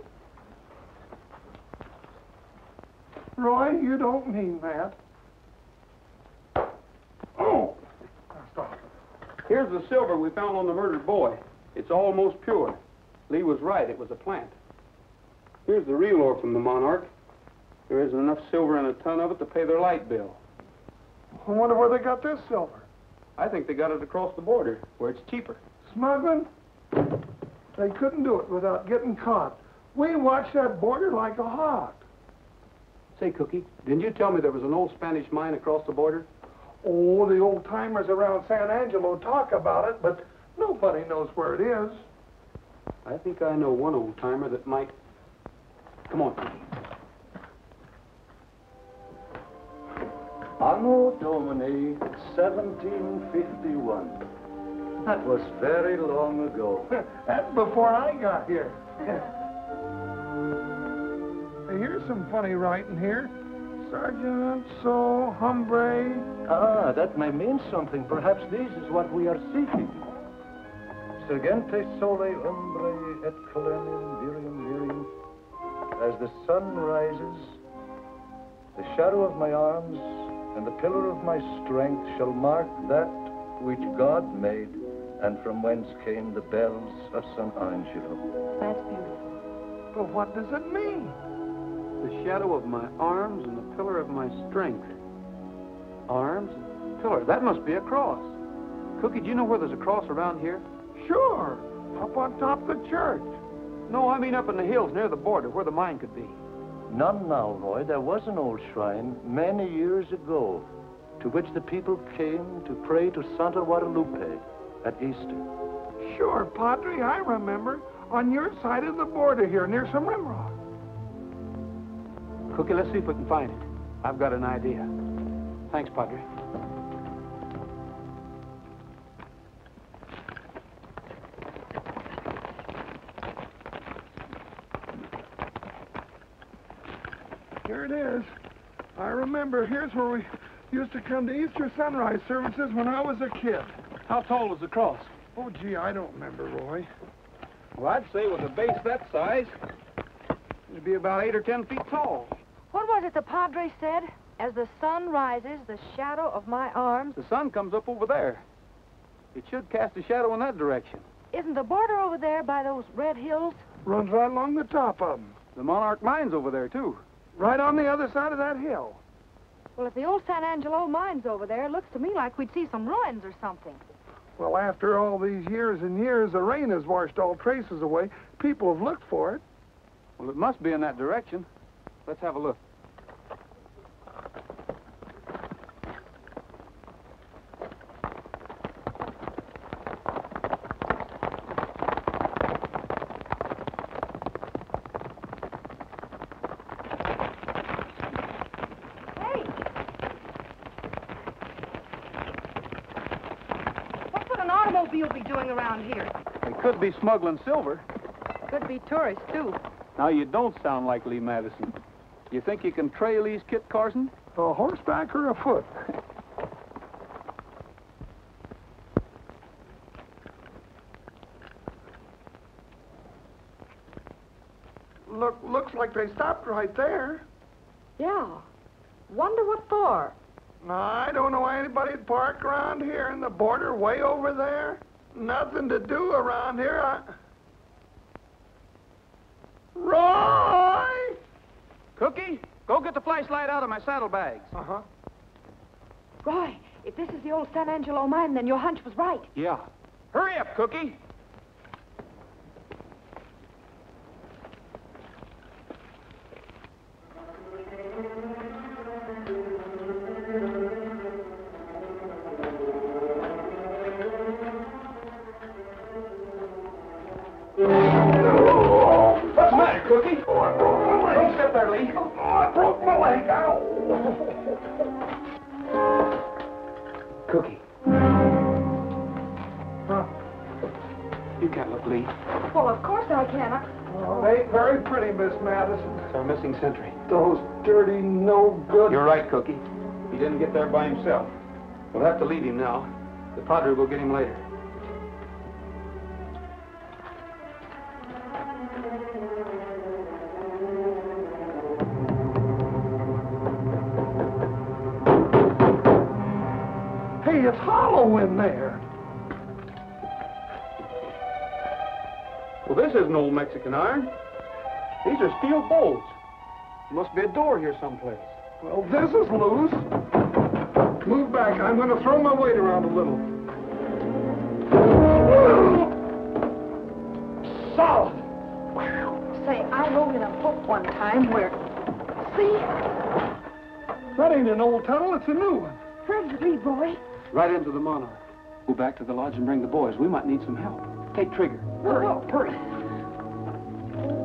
Roy, you don't mean that. Oh! Stop. Here's the silver we found on the murdered boy. It's almost pure. Lee was right. It was a plant. Here's the real ore from the Monarch. There isn't enough silver in a ton of it to pay their light bill. I wonder where they got this silver. I think they got it across the border, where it's cheaper. Smuggling? They couldn't do it without getting caught. We watched that border like a hawk. Say, Cookie, didn't you tell me there was an old Spanish mine across the border? Oh, the old-timers around San Angelo talk about it, but nobody knows where it is. I think I know one old-timer that might... Come on, Cookie. Anno Domini 1751. That was very long ago. That's before I got here. Hey, here's some funny writing here. Sergeant, so, hombre. Ah, that may mean something. Perhaps this is what we are seeking. Sergente sole hombre et colonium virium virium. As the sun rises, the shadow of my arms and the pillar of my strength shall mark that which God made, and from whence came the bells of San Angelo. That's beautiful. But what does it mean? The shadow of my arms and the pillar of my strength. Arms and pillar. That must be a cross. Cookie, do you know where there's a cross around here? Sure. Up on top of the church. No, I mean up in the hills near the border, where the mine could be. None now, Roy. There was an old shrine many years ago to which the people came to pray to Santa Guadalupe at Easter. Sure, Padre, I remember. On your side of the border here, near some rimrock. Cookie, let's see if we can find it. I've got an idea. Thanks, Padre. Here it is. I remember. Here's where we used to come to Easter sunrise services when I was a kid. How tall was the cross? Oh, gee, I don't remember, Roy. Well, I'd say with a base that size, it'd be about 8 or 10 feet tall. What was it the Padre said? As the sun rises, the shadow of my arms... The sun comes up over there. It should cast a shadow in that direction. Isn't the border over there by those red hills? Runs right along the top of them. The Monarch mine's over there, too. Right on the other side of that hill. Well, if the old San Angelo mine's over there, it looks to me like we'd see some ruins or something. Well, after all these years and years, the rain has washed all traces away. People have looked for it. Well, it must be in that direction. Let's have a look. automobile be doing around here? They could be smuggling silver. Could be tourists, too. Now, you don't sound like Lee Madison. You think you can trail these Kit Carson? A horseback or a foot? Looks like they stopped right there. Yeah. Wonder what for? I don't know why anybody'd park around here in the border way over there. Nothing to do around here. Roy! Cookie, go get the flashlight out of my saddlebags. Uh-huh. Roy, if this is the old San Angelo mine, then your hunch was right. Yeah. Hurry up, Cookie. What's the matter, Cookie? Oh, I broke my leg. Don't step there, Lee. Oh, I broke my leg. Ow. Cookie. Huh? You can't look, Lee. Well, of course I can. Oh, they ain't very pretty, Miss Madison. It's our missing sentry. Those dirty, no good... You're right, Cookie. He didn't get there by himself. We'll have to leave him now. The padre will get him later. Hey, it's hollow in there. Well, this isn't old Mexican iron. These are steel bolts. There must be a door here someplace. Well, this is loose. Move back. I'm going to throw my weight around a little. Solid. Say, I rode in a book one time where... See? That ain't an old tunnel. It's a new one. Where'd you lead, Roy? Right into the Monarch. Go back to the lodge and bring the boys. We might need some help. Take Trigger. Hurry, hurry.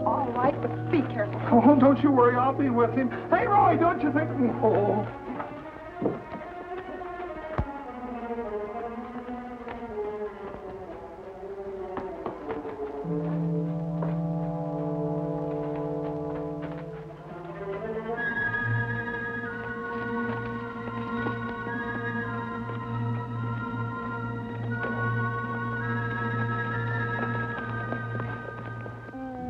All right, but be careful. Oh, don't you worry. I'll be with him. Hey, Roy, don't you think... Oh.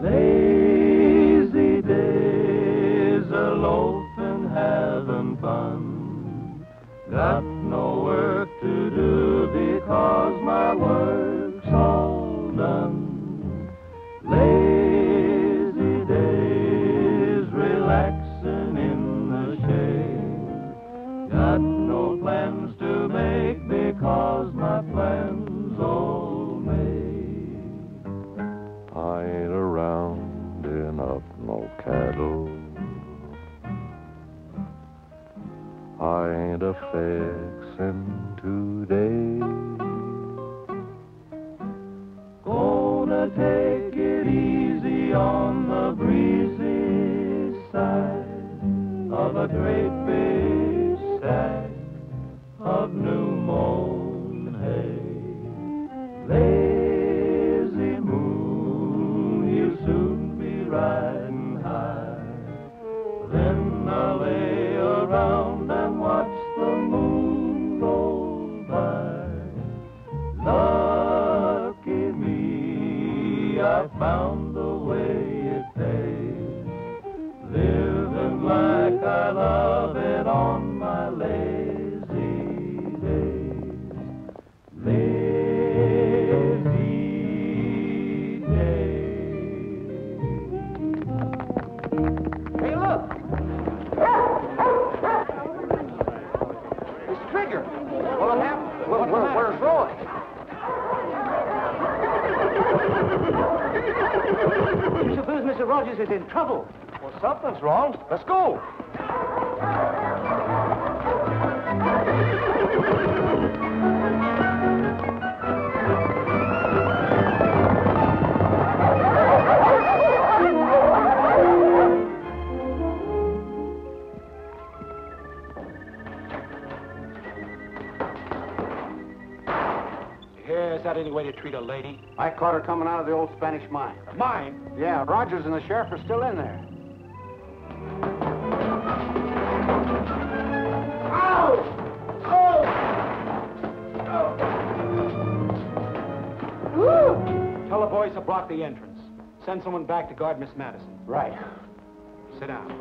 Lazy days, a loafing, having fun. Got no work to do because my work's all done. Lazy days, relaxing in the shade. Got no plans to make because my plans all made. I ain't rounding up no cattle. I ain't a-fixin' today. Gonna take it easy on the breezy side of a great big stack of new mown hay. Lazy moon, you'll soon be riding high. Then I'll lay around and watch the moon roll by. Lucky me, I found the way it pays. Living like I love it on my lazy days. Lazy days. Hey, look! It's Trigger. What happened? Where's Roy? You suppose Mr. Rogers is in trouble? Well, something's wrong. Let's go. is that any way to treat a lady? I caught her coming out of the old Spanish mine. Mine? Yeah, Rogers and the sheriff are still in there. Tell the boys to block the entrance. Send someone back to guard Miss Madison. Right. Sit down.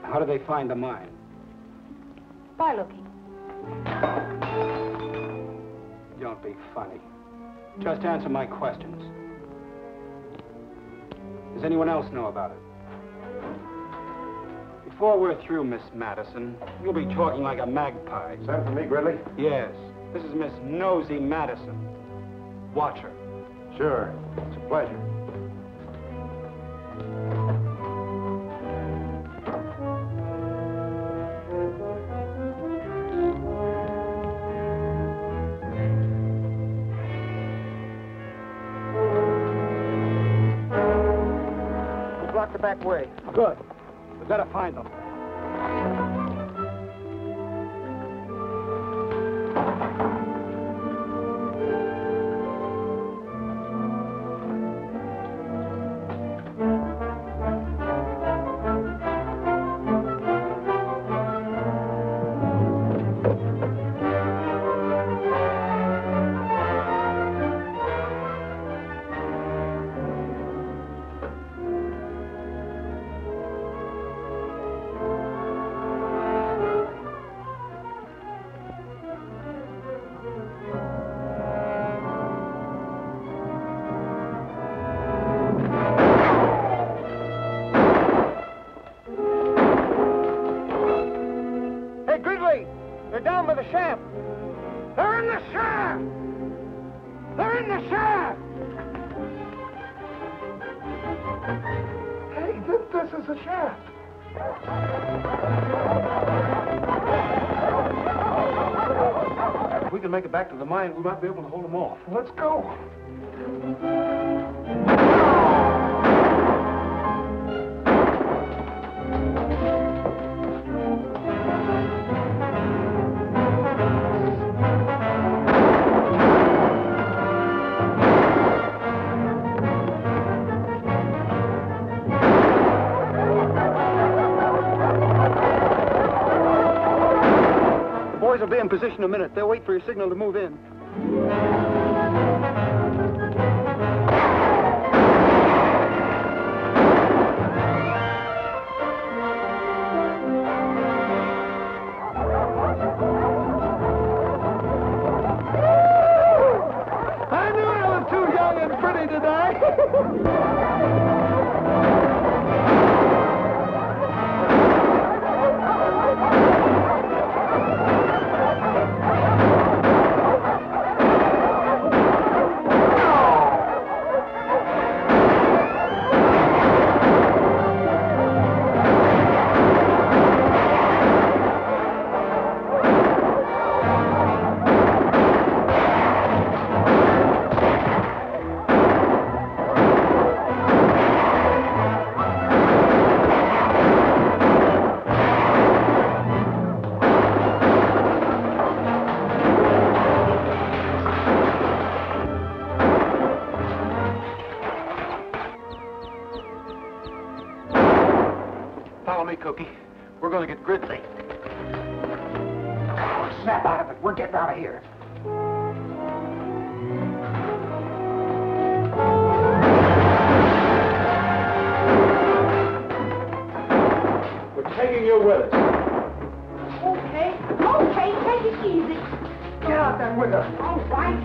How do they find the mine? By looking. Don't be funny. Just answer my questions. Does anyone else know about it? Before we're through, Miss Madison, you'll be talking like a magpie. Send for me, Gridley? Yes. This is Miss Nosy Madison. Watch her. Sure. It's a pleasure. We blocked the back way. Good. We better find them. They're down by the shaft. They're in the shaft! They're in the shaft! Hey, this is a shaft. If we can make it back to the mine, we might be able to hold them off. Let's go. Boys will be in position in a minute. They'll wait for your signal to move in. I knew I was too young and pretty to die. Follow me, Cookie. We're going to get Gridley. Snap out of it. We're getting out of here. We're taking you with us. Okay, take it easy. Get out there with us. All right.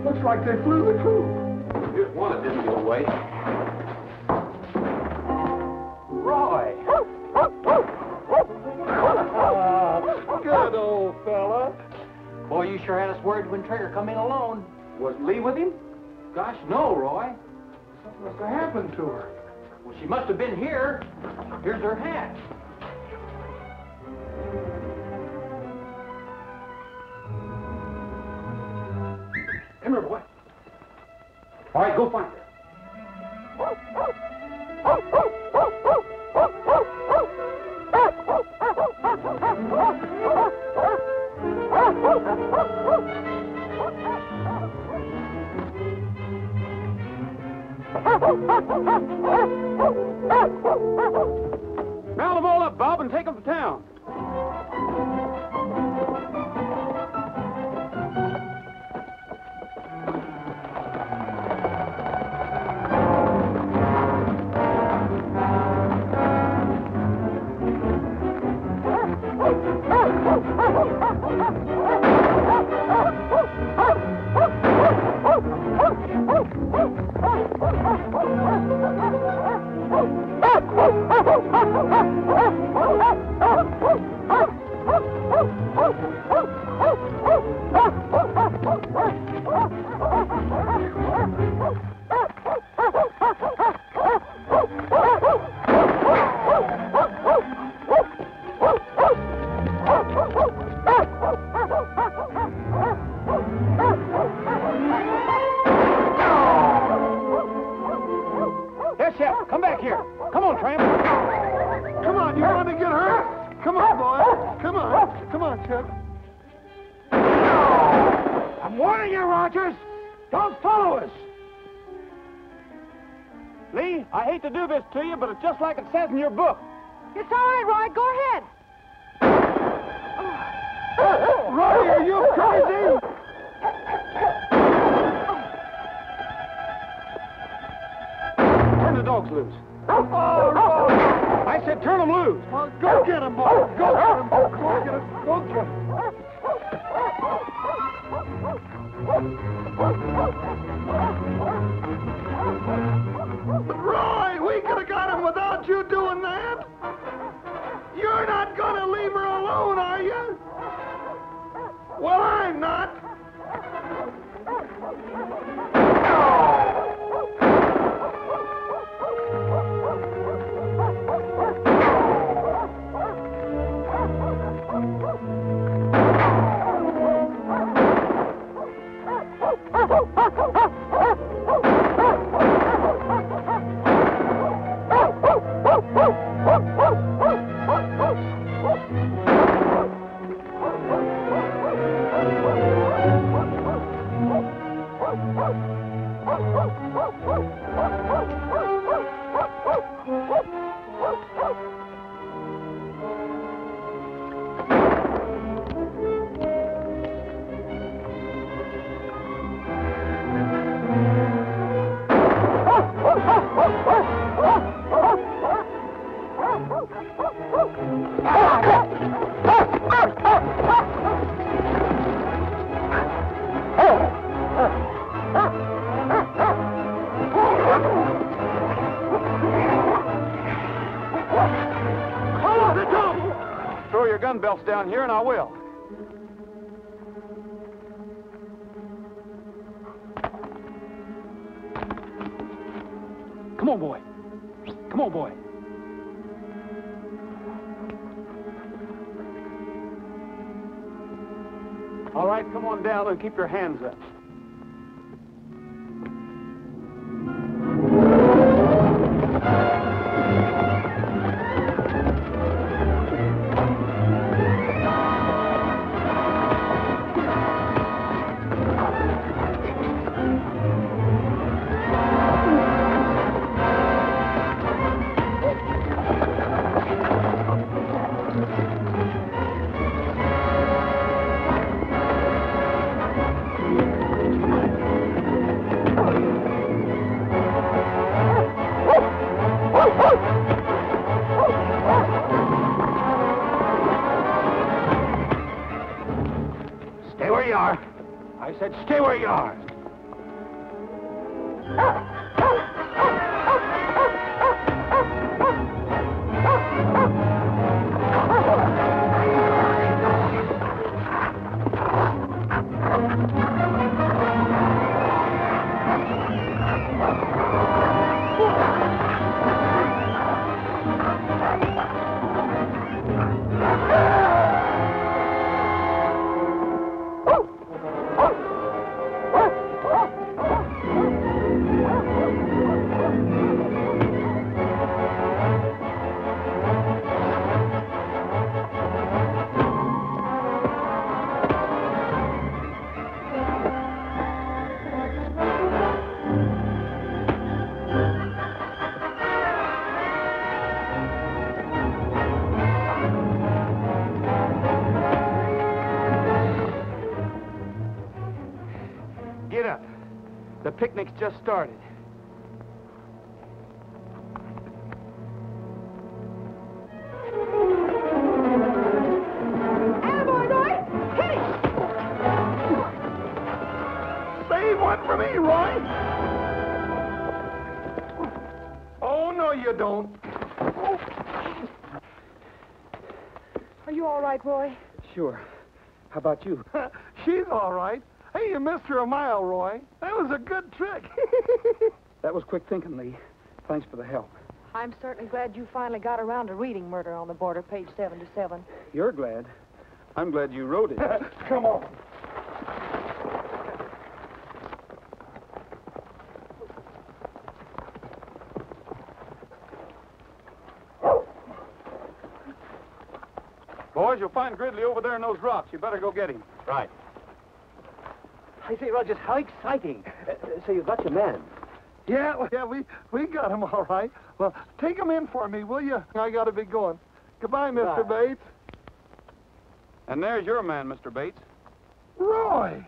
Looks like they flew the coop. Here's one that didn't get away. Roy! Good old fella. Boy, you sure had us worried when Trigger come in alone. Was Lee with him? Gosh, no, Roy. Something must have happened to her. Well, she must have been here. Here's her hat. Come here, boy. All right, go find her. Round them all up, Bob, and take them to town. Come back here. Come on, Tramp. Come on, you want to get hurt? Come on, boy. Come on. Come on, Chip. I'm warning you, Rogers. Don't follow us. Lee, I hate to do this to you, but it's just like it says in your book. It's all right, Roy. Go ahead. Roy, are you crazy? Turn the dogs loose. Oh, Roy. I said turn them loose. Well, go get him, boy. Go get him. Go get him. Go get him. Roy, we could have got him without you doing that. You're not going to leave her alone, are you? Well, I'm not. Gun belts down here, and I will. Come on, boy. Come on, boy. All right, come on down and keep your hands up. Stay where you are. I said stay where you are. The picnic's just started. Attaboy, Roy! Hit it! Save one for me, Roy. Oh, no, you don't. Are you all right, Roy? Sure. How about you? She's all right. Hey, you missed her a mile, Roy. That was a good trick. That was quick thinking, Lee. Thanks for the help. I'm certainly glad you finally got around to reading Murder on the Border, page 77. You're glad. I'm glad you wrote it. Come on. Boys, you'll find Gridley over there in those rocks. You better go get him. Right. I say, Rogers, how exciting. So you got your man. Yeah, we got him all right. Well, take him in for me, will you? I got to be going. Goodbye, Mr. Bates. And there's your man, Mr. Bates. Roy!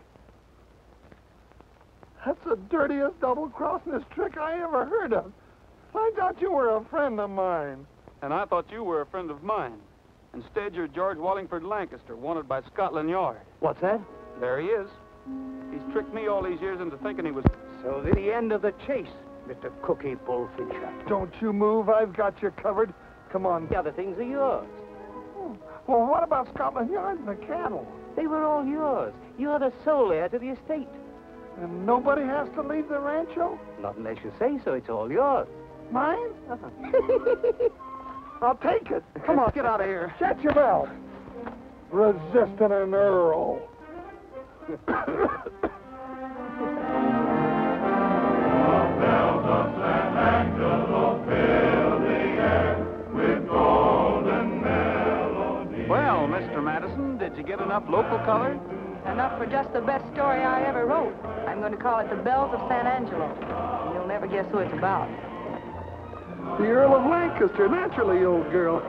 That's the dirtiest double-crossing trick I ever heard of. I thought you were a friend of mine. And I thought you were a friend of mine. Instead, you're George Wallingford Lancaster, wanted by Scotland Yard. What's that? There he is. He's tricked me all these years into thinking he was... So this is the end of the chase, Mr. Cookie Bullfisher. Don't you move. I've got you covered. Come on. The other things are yours. Well, what about Scotland Yard and the cattle? They were all yours. You're the sole heir to the estate. And nobody has to leave the rancho? Not unless you say so. It's all yours. Mine? I'll take it. Come on, get out of here. Shut your mouth. Resisting an earl. Bells of San Angelo fill the air with golden melody. Well, Mr. Madison, did you get enough local color? Enough for just the best story I ever wrote. I'm going to call it The Bells of San Angelo. And you'll never guess who it's about. The Earl of Lancaster, naturally, old girl.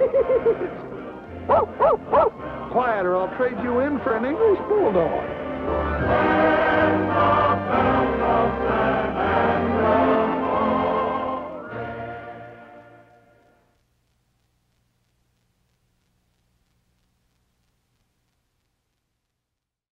Quiet, or I'll trade you in for an English bulldog.